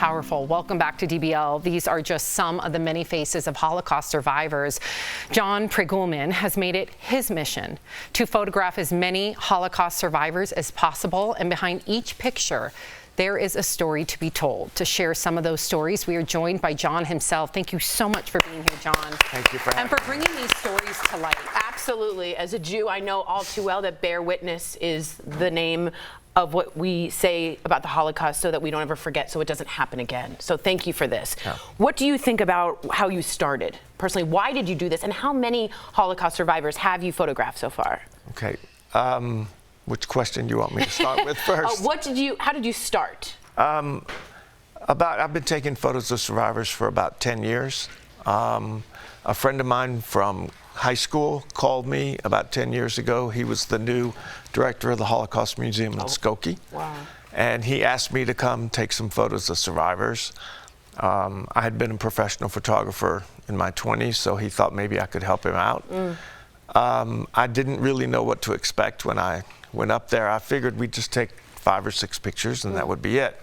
powerful. Welcome back to DBL. These are just some of the many faces of Holocaust survivors. John Pregulman has made it his mission to photograph as many Holocaust survivors as possible, and behind each picture, there is a story to be told. To share some of those stories, we are joined by John himself. Thank you so much for being here, John. Thank you for having me. And for bringing these stories to light. Absolutely. As a Jew, I know all too well that bear witness is the name of what we say about the Holocaust so that we don't ever forget, so it doesn't happen again. So thank you for this. Yeah. What do you think about how you started? Personally, why did you do this? And how many Holocaust survivors have you photographed so far? Okay. Which question do you want me to start with first? How did you start? I've been taking photos of survivors for about 10 years. A friend of mine from high school called me about 10 years ago. He was the new director of the Holocaust Museum in Skokie. Wow. And he asked me to come take some photos of survivors. I had been a professional photographer in my 20s, so he thought maybe I could help him out. I didn't really know what to expect when I went up there. I figured we'd just take 5 or 6 pictures and that would be it.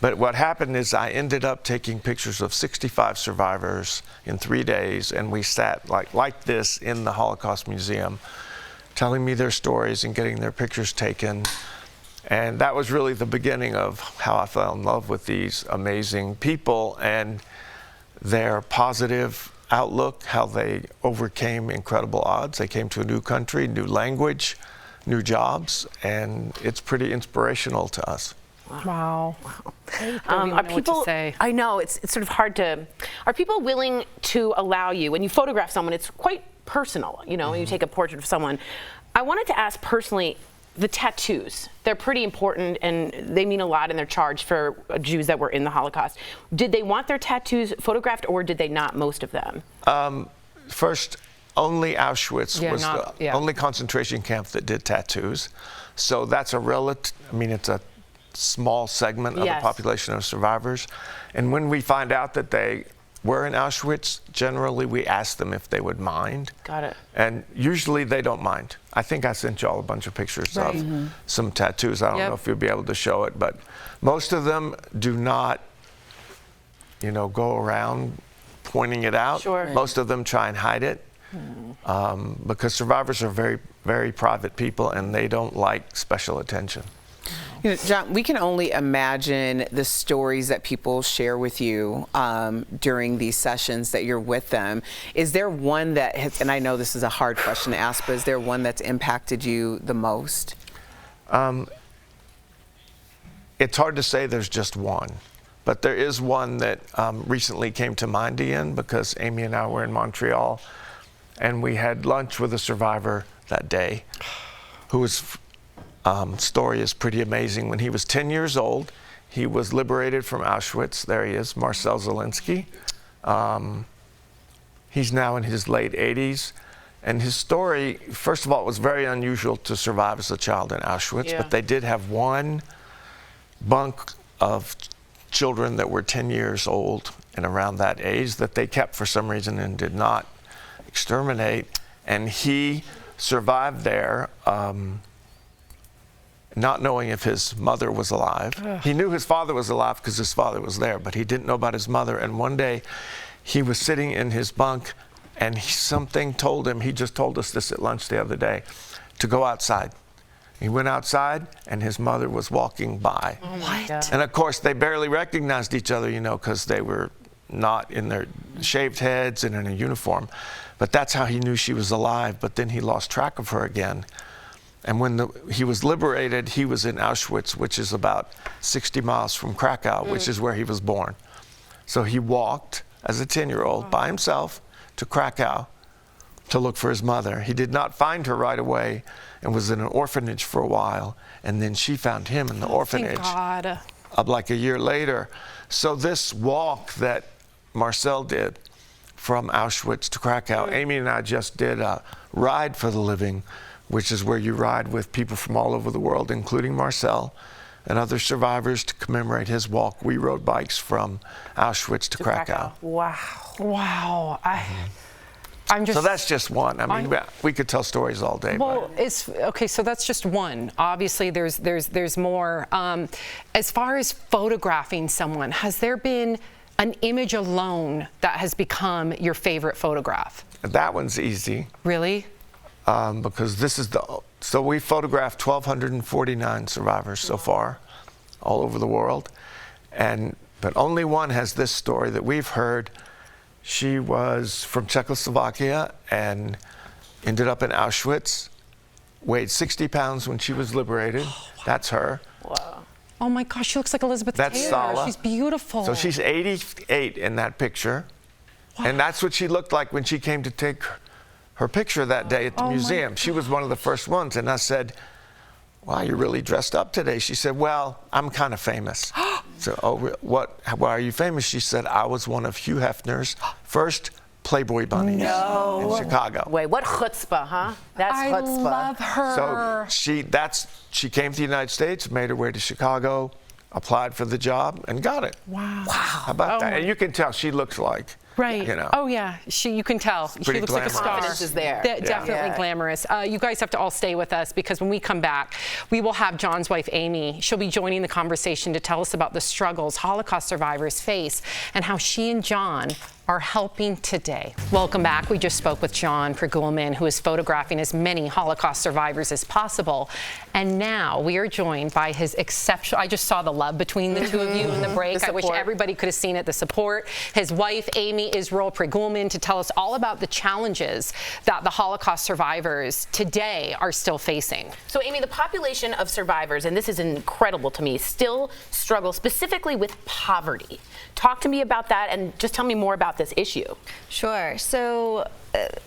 But what happened is I ended up taking pictures of 65 survivors in 3 days, and we sat like this in the Holocaust Museum, telling me their stories and getting their pictures taken. And that was really the beginning of how I fell in love with these amazing people and their positive outlook, how they overcame incredible odds. They came to a new country, new language, new jobs, and it's pretty inspirational to us. Wow. Are people, I know, it's sort of hard to, are people willing to allow you, when you photograph someone, it's quite personal, you know, when you take a portrait of someone. I wanted to ask personally, the tattoos, they're pretty important and they mean a lot and they're charged for Jews that were in the Holocaust. Did they want their tattoos photographed or did they not, most of them? First, only Auschwitz was the only concentration camp that did tattoos. So that's it's a small segment of the population of survivors. And when we find out that they were in Auschwitz, generally we ask them if they would mind. Got it. And usually they don't mind. I think I sent y'all a bunch of pictures of some tattoos. I don't know if you'll be able to show it, but most of them do not, go around pointing it out. Sure. Most of them try and hide it because survivors are very, very private people and they don't like special attention. John, we can only imagine the stories that people share with you during these sessions that you're with them. Is there one that has, and I know this is a hard question to ask, but is there one that's impacted you the most? It's hard to say there's just one, but there is one that recently came to mind, Ian, because Amy and I were in Montreal and we had lunch with a survivor that day who was story is pretty amazing. When he was 10 years old, he was liberated from Auschwitz. There he is, Marcel Zelinsky. He's now in his late 80s. And his story, first of all, it was very unusual to survive as a child in Auschwitz, but they did have one bunk of children that were 10 years old and around that age that they kept for some reason and did not exterminate. And he survived there, not knowing if his mother was alive. He knew his father was alive because his father was there, but he didn't know about his mother. And one day he was sitting in his bunk and something told him, he just told us this at lunch the other day, to go outside. He went outside and his mother was walking by. Oh my God. And of course they barely recognized each other, because they were not in their shaved heads and in a uniform. But that's how he knew she was alive. But then he lost track of her again. And when he was liberated, he was in Auschwitz, which is about 60 miles from Krakow, which is where he was born. So he walked as a 10-year-old by himself to Krakow to look for his mother. He did not find her right away and was in an orphanage for a while. And then she found him in the orphanage like a year later. So this walk that Marcel did from Auschwitz to Krakow, Amy and I just did a Ride for the Living, which is where you ride with people from all over the world, including Marcel and other survivors, to commemorate his walk. We rode bikes from Auschwitz to Krakow. Wow. Wow. So that's just one. I mean, we could tell stories all day. Well, okay. So that's just one. Obviously, there's more. As far as photographing someone, has there been an image alone that has become your favorite photograph? That one's easy. Really? Because this is so we photographed 1,249 survivors so far, all over the world, but only one has this story that we've heard. She was from Czechoslovakia and ended up in Auschwitz, weighed 60 pounds when she was liberated. Oh, wow. That's her. Wow. Oh my gosh, she looks like Elizabeth Taylor. That's Sala. She's beautiful. So she's 88 in that picture. Wow. And that's what she looked like when she came to take her picture that day at the museum. She was one of the first ones. And I said, wow, you're really dressed up today. She said, well, I'm kind of famous. So, why are you famous? She said, I was one of Hugh Hefner's first Playboy bunnies in Chicago. Wait, what chutzpah, huh? That's chutzpah. I love her. So she came to the United States, made her way to Chicago, applied for the job, and got it. Wow. How about that? And you can tell she looks like, right. You know. Oh yeah, you can tell. She looks like a star. Confidence is there. Definitely glamorous. You guys have to all stay with us because when we come back, we will have John's wife, Amy. She'll be joining the conversation to tell us about the struggles Holocaust survivors face and how she and John are helping today. Welcome back. We just spoke with John Pregulman, who is photographing as many Holocaust survivors as possible. And now we are joined by his exceptional, I just saw the love between the two of you in the break. I wish everybody could have seen it, the support. His wife, Amy, Israel Pregulman, to tell us all about the challenges that the Holocaust survivors today are still facing. So Amy, the population of survivors, and this is incredible to me, still struggle specifically with poverty. Talk to me about that and just tell me more about this issue. Sure. So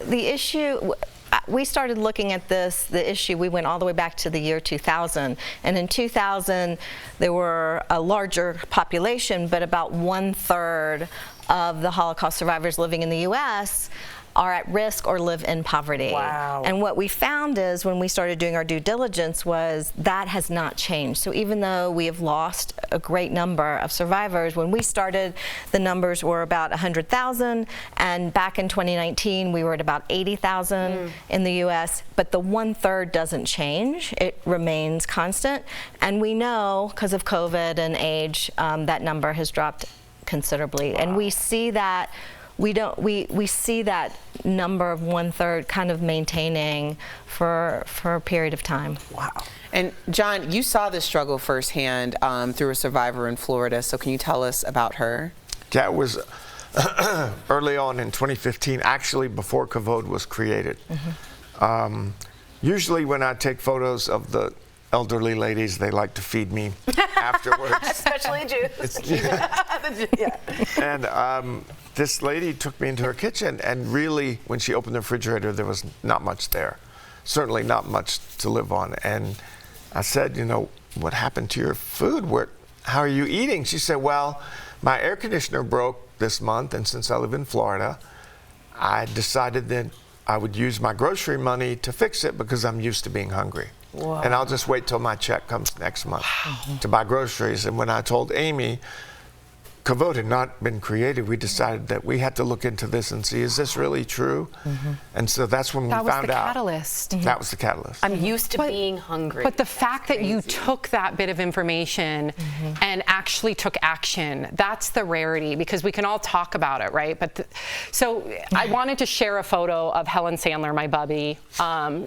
the issue, we started looking at the issue, we went all the way back to the year 2000. And in 2000, there were a larger population, but about 1/3 of the Holocaust survivors living in the U.S. are at risk or live in poverty. Wow. And what we found is when we started doing our due diligence was that has not changed. So even though we have lost a great number of survivors, when we started, the numbers were about 100,000, and back in 2019, we were at about 80,000 in the U.S., but the 1/3 doesn't change. It remains constant. And we know, because of COVID and age, that number has dropped considerably. Wow. And we see that we see that number of 1/3 kind of maintaining for a period of time. Wow. And John, you saw this struggle firsthand through a survivor in Florida, so can you tell us about her? Yeah, it was early on in 2015, actually before KAVOD was created. Usually when I take photos of the elderly ladies, they like to feed me afterwards. Especially Jews. And this lady took me into her kitchen, and really, when she opened the refrigerator, there was not much there. Certainly not much to live on. And I said, you know, what happened to your food? How are you eating? She said, well, my air conditioner broke this month, and since I live in Florida, I decided that I would use my grocery money to fix it because I'm used to being hungry. Wow. And I'll just wait till my check comes next month to buy groceries. And when I told Amy KAVOD had not been created, we decided that we had to look into this and see, is this really true? And so that's when we found out. That was the catalyst. That was the catalyst. I'm used to being hungry. But the fact that you took that bit of information and actually took action, that's the rarity, because we can all talk about it, right? But so I wanted to share a photo of Helen Sandler, my bubby.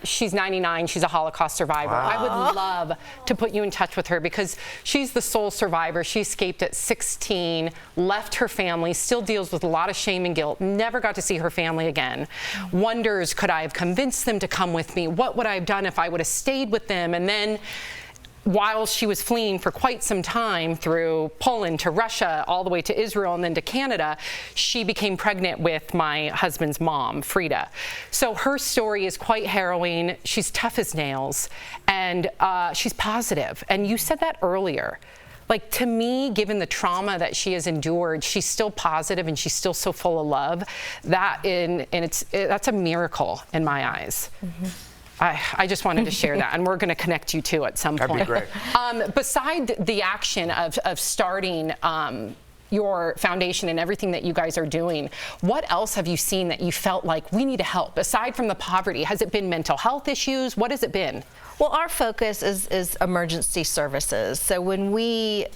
She's 99, she's a Holocaust survivor. Wow. I would love to put you in touch with her because she's the sole survivor. She escaped at 16. Left her family, still deals with a lot of shame and guilt, never got to see her family again. Wonders, could I have convinced them to come with me? What would I have done if I would have stayed with them? And then while she was fleeing for quite some time through Poland to Russia, all the way to Israel and then to Canada, she became pregnant with my husband's mom, Frida. So her story is quite harrowing. She's tough as nails, and she's positive. And you said that earlier. Like, to me, given the trauma that she has endured, she's still positive and she's still so full of love. That's a miracle in my eyes. I just wanted to share that, and we're going to connect you two at some point. That'd be great. Beside the action of starting your foundation and everything that you guys are doing, what else have you seen that you felt like we need to help? Aside from the poverty, has it been mental health issues? What has it been? Well, our focus is emergency services. So when we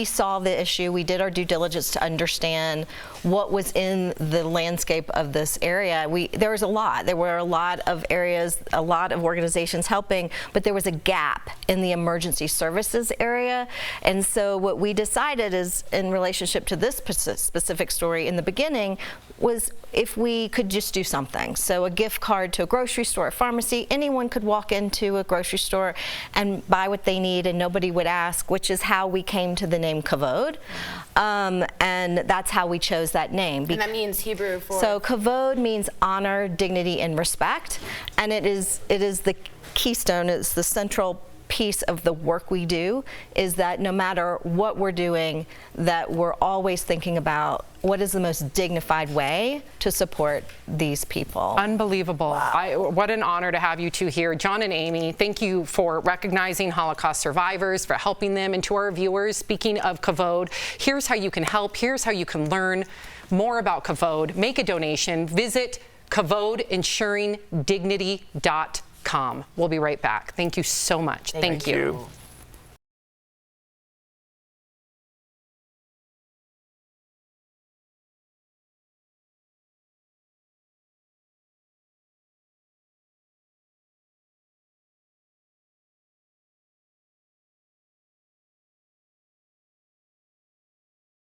saw the issue, we did our due diligence to understand what was in the landscape of this area. There was a lot. There were a lot of areas, a lot of organizations helping, but there was a gap in the emergency services area. And so what we decided is, in relationship to this specific story in the beginning, was if we could just do something. So a gift card to a grocery store, a pharmacy, anyone could walk into a grocery store and buy what they need and nobody would ask, which is how we came to the name KAVOD. And that's how we chose that name. And that means Hebrew for? So KAVOD means honor, dignity, and respect. And it is the keystone, it's the central piece of the work we do, is that no matter what we're doing, that we're always thinking about what is the most dignified way to support these people. Unbelievable. Wow. What an honor to have you two here. John and Amy, thank you for recognizing Holocaust survivors, for helping them. And to our viewers, speaking of KAVOD, here's how you can help. Here's how you can learn more about KAVOD. Make a donation. Visit KAVODinsuringdignity.com. We'll be right back. Thank you so much. Thank you.